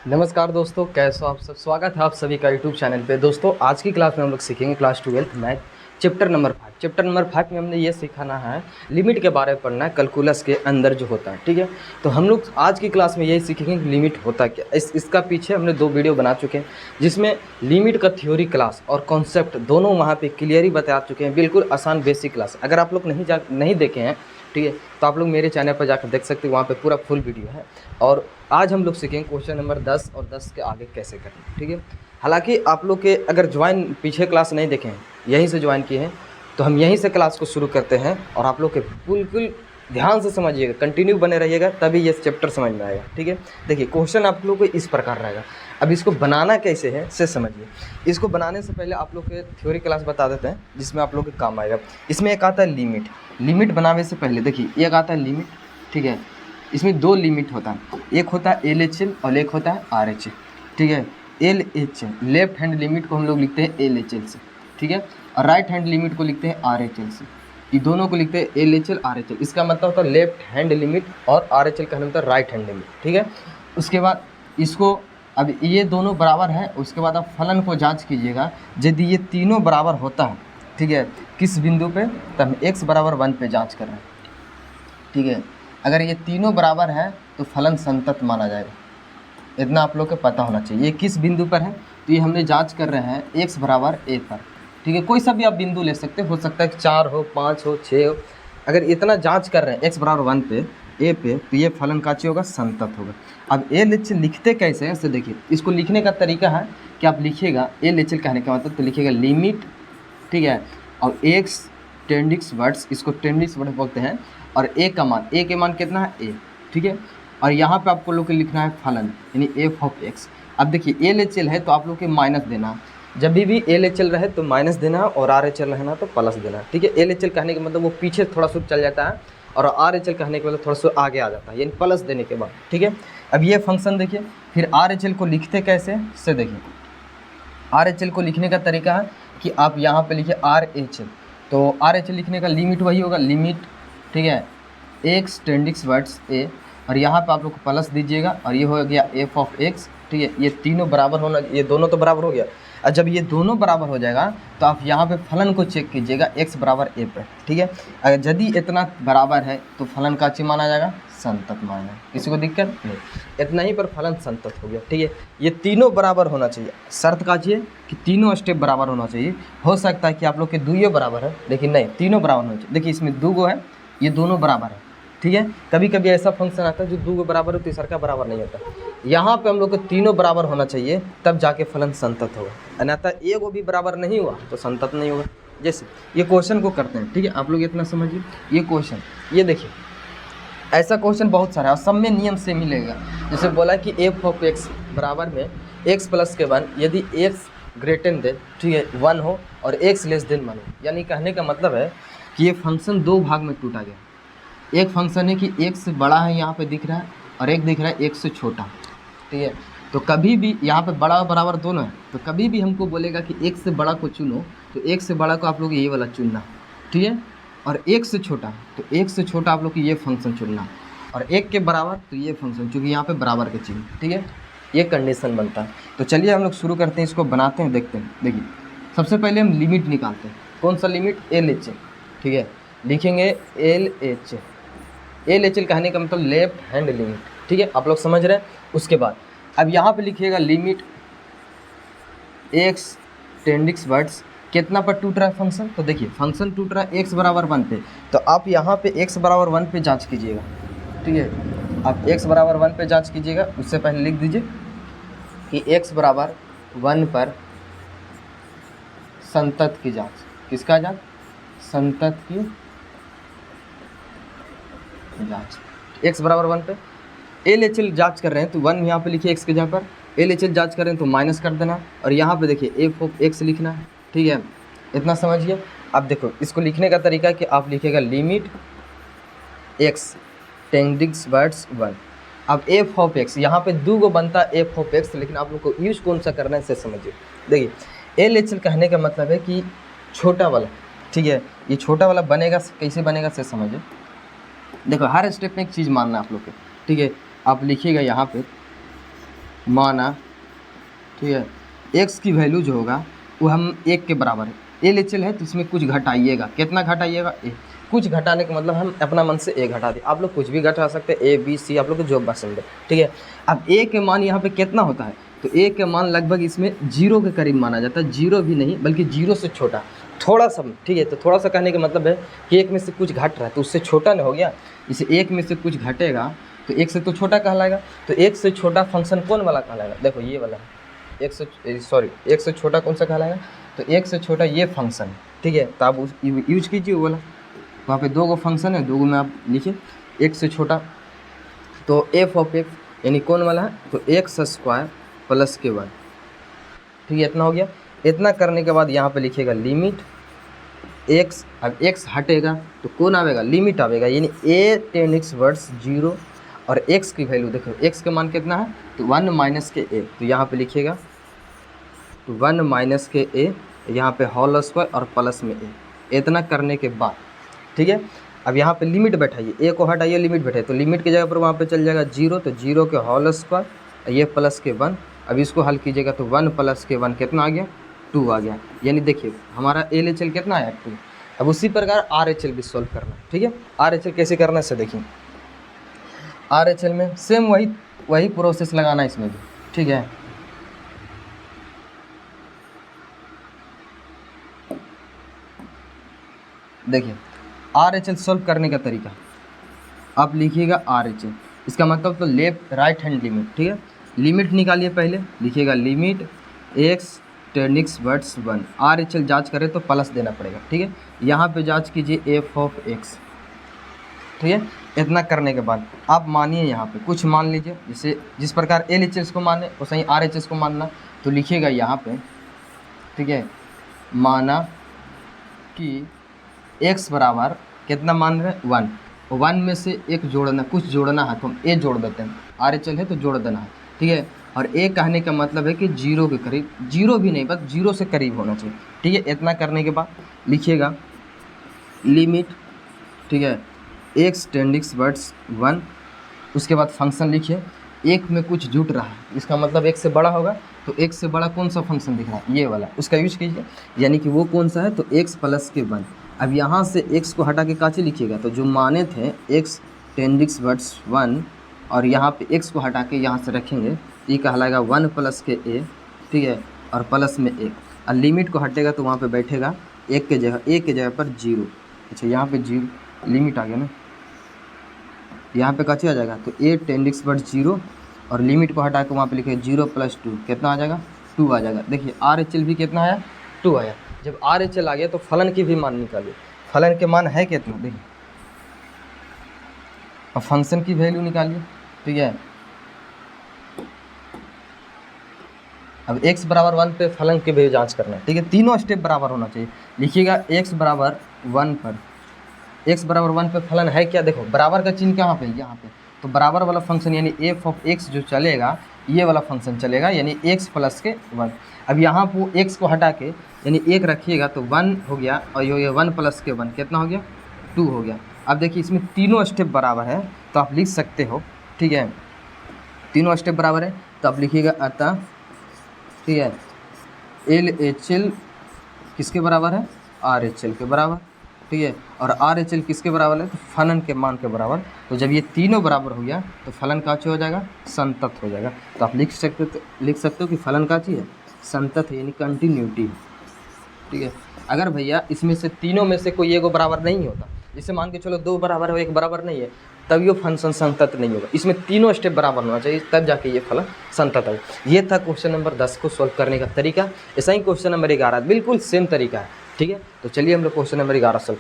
नमस्कार दोस्तों, कैसे हो आप सब। स्वागत है आप सभी का यूट्यूब चैनल पे। दोस्तों आज की क्लास में हम लोग सीखेंगे class 12th math chapter number 5। Chapter number 5 में हमने ये सीखाना है, लिमिट के बारे में पढ़ना है, कैलकुलस के अंदर जो होता है। ठीक है, तो हम लोग आज की क्लास में यही सीखेंगे कि लिमिट होता क्या। इसका पीछे हमने 2 वीडियो बना चुके हैं जिसमें लिमिट का थ्योरी क्लास और कॉन्सेप्ट दोनों वहाँ पे क्लियरली बता चुके हैं। बिल्कुल आसान बेसिक क्लास। अगर आप लोग नहीं देखे हैं, ठीक है, तो आप लोग मेरे चैनल पर जाकर देख सकते हैं, वहाँ पे पूरा फुल वीडियो है। और आज हम लोग सीखेंगे क्वेश्चन नंबर 10 और 10 के आगे कैसे करें। ठीक है, हालांकि आप लोग के अगर ज्वाइन पीछे क्लास नहीं देखे हैं, यहीं से ज्वाइन किए हैं, तो हम यहीं से क्लास को शुरू करते हैं और आप लोग के बिल्कुल ध्यान से समझिएगा, कंटिन्यू बने रहिएगा, तभी ये चैप्टर समझ में आएगा। ठीक है, देखिए क्वेश्चन आप लोग को इस प्रकार रहेगा। अब इसको बनाना कैसे है से समझिए। इसको बनाने से पहले आप लोग के थ्योरी क्लास बता देते हैं जिसमें आप लोग के काम आएगा। इसमें एक आता है लिमिट। लिमिट बनाने से पहले देखिए एक आता है लिमिट। ठीक है, इसमें 2 लिमिट होता है, एक होता है LHL और एक होता है RHL। ठीक है, LHL लेफ्ट हैंड लिमिट को हम लोग लिखते हैं LHL से। ठीक है, और राइट हैंड लिमिट को लिखते हैं RHL से। ये दोनों को लिखते हैं LHL RHL। इसका मतलब होता है लेफ्ट हैंड लिमिट और RHL का मतलब राइट हैंड लिमिट। ठीक है, उसके बाद इसको अब ये दोनों बराबर है, उसके बाद आप फलन को जांच कीजिएगा। यदि ये तीनों बराबर होता है, ठीक है, किस बिंदु पे, तो हम x बराबर 1 पे जांच कर रहे हैं। ठीक है, अगर ये तीनों बराबर है तो फलन संतत माना जाएगा। इतना आप लोग को पता होना चाहिए। ये किस बिंदु पर है, तो ये हमने जांच कर रहे हैं x बराबर a पर। ठीक है, कोई सा भी आप बिंदु ले सकते हो सकता है कि 4 हो, 5 हो, 6 हो। अगर इतना जांच कर रहे हैं x बराबर 1 पे a पे, तो ये फलन का होगा, संतत होगा। अब LHL लिखते कैसे हैं इससे देखिए। इसको लिखने का तरीका है कि आप लिखिएगा LHL कहने का मतलब, तो लिखिएगा लिमिट, ठीक है, और x टेंडिक्स वर्ड्स, इसको टेंडिक्स वर्ड बोलते हैं, और a का मान, a के मान कितना है a। ठीक है, और यहाँ पे आपको लोग लिखना है फलन यानी f ऑफ x। अब देखिए LHL है तो आप लोग के माइनस देना है। जब भी LHL रहे तो माइनस देना है और RHL रहना तो प्लस देना है। ठीक है, LHL कहने का मतलब वो पीछे थोड़ा सा चल जाता है और RHL कहने के मतलब थोड़ा सा आगे आ जाता है, यानी प्लस देने के बाद। ठीक है, अब ये फंक्शन देखिए। फिर RHL को लिखते कैसे से देखिए। RHL को लिखने का तरीका है कि आप यहाँ पे लिखिए RHL, तो RHL लिखने का लिमिट वही होगा, लिमिट, ठीक है, x टेंडिक्स वर्ड्स a, और यहाँ पे आप लोग को प्लस दीजिएगा और ये हो गया f ऑफ x। ठीक है, ये तीनों बराबर होना, ये दोनों तो बराबर हो गया। और जब ये दोनों बराबर हो जाएगा तो आप यहाँ पे फलन को चेक कीजिएगा x बराबर a पर। ठीक है, अगर यदि इतना बराबर है तो फलन का ची माना जाएगा, संतत माना जाएगा। किसी को दिक्कत नहीं, इतना ही पर फलन संतत हो गया। ठीक है, ये तीनों बराबर होना चाहिए। शर्त का चाहिए कि तीनों स्टेप बराबर होना चाहिए। हो सकता है कि आप लोग के दुइयों बराबर है, लेकिन नहीं, तीनों बराबर होना चाहिए। देखिए इसमें 2 गो है, ये दोनों बराबर है। ठीक है, कभी कभी ऐसा फंक्शन आता है जो 2 गो बराबर हो, तीसरा का बराबर नहीं होता। यहाँ पे हम लोग को तीनों बराबर होना चाहिए, तब जाके फलन संतत होगा, अन्यथा एक भी बराबर नहीं हुआ तो संतत नहीं होगा। जैसे ये क्वेश्चन को करते हैं। ठीक है, आप लोग इतना समझिए। ये क्वेश्चन, ये देखिए, ऐसा क्वेश्चन बहुत सारा है और सब में नियम से मिलेगा। जैसे बोला कि f ऑफ x बराबर में x प्लस के 1 यदि x ग्रेटर देन, ठीक है, 1 हो और x लेस देन 1 हो। यानी कहने का मतलब है कि ये फंक्शन 2 भाग में टूटा गया। एक फंक्शन है कि x बड़ा है, यहाँ पे दिख रहा है, और एक दिख रहा है x से छोटा। ठीक है, तो कभी भी यहाँ पे बड़ा बराबर दोनों है, तो कभी भी हमको बोलेगा कि x से बड़ा को चुनो, तो x से बड़ा को आप लोग ये वाला चुनना। ठीक है, और 1 से छोटा, तो 1 से छोटा आप लोग को ये फंक्शन चुनना, और 1 के बराबर तो ये फंक्शन, क्योंकि यहाँ पे बराबर के चिन्ह। ठीक है, ये कंडीशन बनता है। तो चलिए हम लोग शुरू करते हैं, इसको बनाते हैं, देखते हैं। देखिए सबसे पहले हम लिमिट निकालते हैं। कौन सा लिमिट? LHL। ठीक है, लिखेंगे LHL। LHL कहने का मतलब लेफ्ट हैंड लिमिट। ठीक है, आप लोग समझ रहे हैं। उसके बाद अब यहाँ पे लिखिएगा लिमिट x टेंडिक्स वर्ड्स, कितना पर टूट रहा है फंक्शन, तो देखिए फंक्शन टूट रहा है x बराबर 1 पे, तो आप यहाँ पे x बराबर 1 पे जांच कीजिएगा। ठीक है, आप x बराबर 1 पे जांच कीजिएगा। उससे पहले लिख दीजिए कि x बराबर 1 पर संतत की जांच। किसका जांच? संतत की जांच। x बराबर 1 पे LHL जांच कर रहे हैं, तो 1 यहाँ पे लिखिए x के जगह पर। LHL जांच कर रहे हैं तो माइनस कर देना, और यहाँ पे देखिए f ऑफ x लिखना है। ठीक है, इतना समझिए। अब देखो इसको लिखने का तरीका कि आप लिखिएगा लिमिट x टेंडिक्स वर्ड्स 1। अब f ऑफ x, यहाँ पे 2 गो बनता है f ऑफ x, लेकिन आप लोग को यूज कौन सा करना है इसे समझिए। देखिए LHL कहने का मतलब है कि छोटा वाला। ठीक है, ये छोटा वाला बनेगा, कैसे बनेगा से समझिए। देखो हर स्टेप में एक चीज़ मानना है आप लोग को। ठीक है, आप लिखिएगा यहाँ पे माना, ठीक है, x की वैल्यू जो होगा वो हम 1 के बराबर है, LHL है तो इसमें कुछ घटाइएगा, कितना घटाइएगा, a। कुछ घटाने का मतलब हम अपना मन से a घटा दें, आप लोग कुछ भी घटा सकते हैं, A B C आप लोग को जो पसंद है, ठीक है। अब a के मान यहाँ पे कितना होता है, तो a के मान लगभग इसमें 0 के करीब माना जाता है, 0 भी नहीं बल्कि 0 से छोटा थोड़ा सा, ठीक है। तो थोड़ा सा कहने का मतलब है कि 1 में से कुछ घट रहा है तो उससे छोटा नहीं हो गया, इसे 1 में से कुछ घटेगा तो 1 से तो छोटा कहलाएगा। तो 1 से छोटा फंक्शन कौन वाला कहलाएगा, देखो ये वाला है, 1 से छोटा कौन सा कहलाएगा, तो 1 से छोटा ये फंक्शन, ठीक है। तो आप यूज कीजिए वो वाला, वहाँ पे 2 गो फंक्शन है, 2 गो में आप लिखिए 1 से छोटा, तो f ऑफ x यानी कौन वाला है, तो x स्क्वायर प्लस के 1, ठीक है। इतना हो गया। इतना करने के बाद यहाँ पे लिखिएगा लिमिट x, अब x हटेगा तो कौन आवेगा, लिमिट आवेगा, यानी a टेन वर्ड्स 0 और x की वैल्यू देखो, x का मान कितना है, तो 1 माइनस के a, तो यहाँ पे लिखिएगा 1 माइनस के a, यहाँ पे होल स्क्वायर और प्लस में a। इतना करने के बाद, ठीक है, अब यहाँ पे लिमिट बैठाइए, a को हटाइए, लिमिट बैठाइए, तो लिमिट की जगह पर वहाँ पे चल जाएगा 0, तो 0 के होल स्क्वायर, ये प्लस के 1। अब इसको हल कीजिएगा तो 1 प्लस के 1 कितना आ गया, 2 आ गया, यानी देखिए हमारा LHL कितना आया, 2। अब उसी प्रकार RHL भी सॉल्व करना है, ठीक है। RHL कैसे करना है से देखिए, RHL में सेम वही प्रोसेस लगाना है इसमें भी, ठीक है। देखिए RHL सॉल्व करने का तरीका, आप लिखिएगा RHL, इसका मतलब तो लेफ्ट राइट हैंड लिमिट, ठीक है। लिमिट निकालिए, पहले लिखिएगा limit x ten words 1, RHL जांच करें तो प्लस देना पड़ेगा, ठीक है। यहाँ पे जांच कीजिए f ऑफ x, ठीक है। इतना करने के बाद आप मानिए यहाँ पे कुछ मान लीजिए, जैसे जिस प्रकार LHL को माने वैसे ही RHS को मानना, तो लिखिएगा यहाँ पे, ठीक है, माना कि x बराबर कितना मान रहे हैं, 1, 1 में से एक जोड़ना, कुछ जोड़ना है तो हम a जोड़ देते हैं, RHL है तो जोड़ देना है, ठीक है। और a कहने का मतलब है कि 0 के करीब, 0 भी नहीं बस 0 से करीब होना चाहिए, ठीक है। इतना करने के बाद लिखिएगा लिमिट, ठीक है, x टेंडिक्स वर्ड्स 1, उसके बाद फंक्शन लिखिए, 1 में कुछ जुट रहा है, इसका मतलब 1 से बड़ा होगा, तो 1 से बड़ा कौन सा फंक्शन दिख रहा है, ये वाला, उसका यूज कीजिए, यानी कि वो कौन सा है, तो x प्लस के 1। अब यहाँ से x को हटा के काचे लिखिएगा, तो जो माने थे x टेंडिक्स वर्ड्स 1 और यहाँ पे x को हटा के यहाँ से रखेंगे, ये कहलाएगा 1 प्लस के a, ठीक है, और प्लस में 1, और लिमिट को हटेगा तो वहाँ पे बैठेगा a के जगह पर 0। अच्छा यहाँ पे 0 लिमिट आ गया ना, यहाँ पे काचे आ जाएगा, तो a टेंडिक्स वर्ड्स 0 और लिमिट को हटा के वहाँ पे लिखे 0 + 2, कितना आ जाएगा, 2 आ जाएगा। देखिए RHL भी कितना आया, 2 आया। जब RHL आ गया तो फलन की भी मान निकालिए, फलन के मान है कितना, देखिए, और फंक्शन की वैल्यू निकालिए, ठीक है। अब x बराबर 1 पे फलन की भी जांच करना है, ठीक है, तीनों स्टेप बराबर होना चाहिए। लिखिएगा x बराबर 1 पर, x बराबर 1 पे फलन है क्या, देखो बराबर का चिन्ह कहाँ पे, यहाँ पे, तो बराबर वाला फंक्शन यानी f ऑफ x जो चलेगा, ये वाला फंक्शन चलेगा, यानी x प्लस के 1। अब यहाँ पर x को हटा के यानी 1 रखिएगा तो 1 हो गया, और ये 1 प्लस के 1 कितना हो गया, 2 हो गया। अब देखिए इसमें तीनों स्टेप बराबर है तो आप लिख सकते हो, ठीक है, तीनों स्टेप बराबर है तो आप लिखिएगा अतः, ठीक है, LHL किसके बराबर है, RHL के बराबर, ठीक है, और RHL किसके बराबर है, तो फलन के मान के बराबर। तो जब ये तीनों बराबर हो गया तो फलन का हो जाएगा, संतत हो जाएगा। तो आप लिख सकते हो कि फलन का है, संतत है, यानी कंटिन्यूटी है, ठीक है। अगर भैया इसमें से तीनों में से कोई एक बराबर नहीं होता, जैसे मान के चलो 2 बराबर है 1 बराबर नहीं है, तब ये फंक्शन संतत नहीं होगा। इसमें तीनों स्टेप बराबर होना चाहिए, तब जाके ये फलन संतत है। ये था क्वेश्चन नंबर 10 को सॉल्व करने का तरीका। ऐसा ही क्वेश्चन नंबर 11 बिल्कुल सेम तरीका है, ठीक है। तो चलिए हम लोग क्वेश्चन नंबर 11 सॉल्व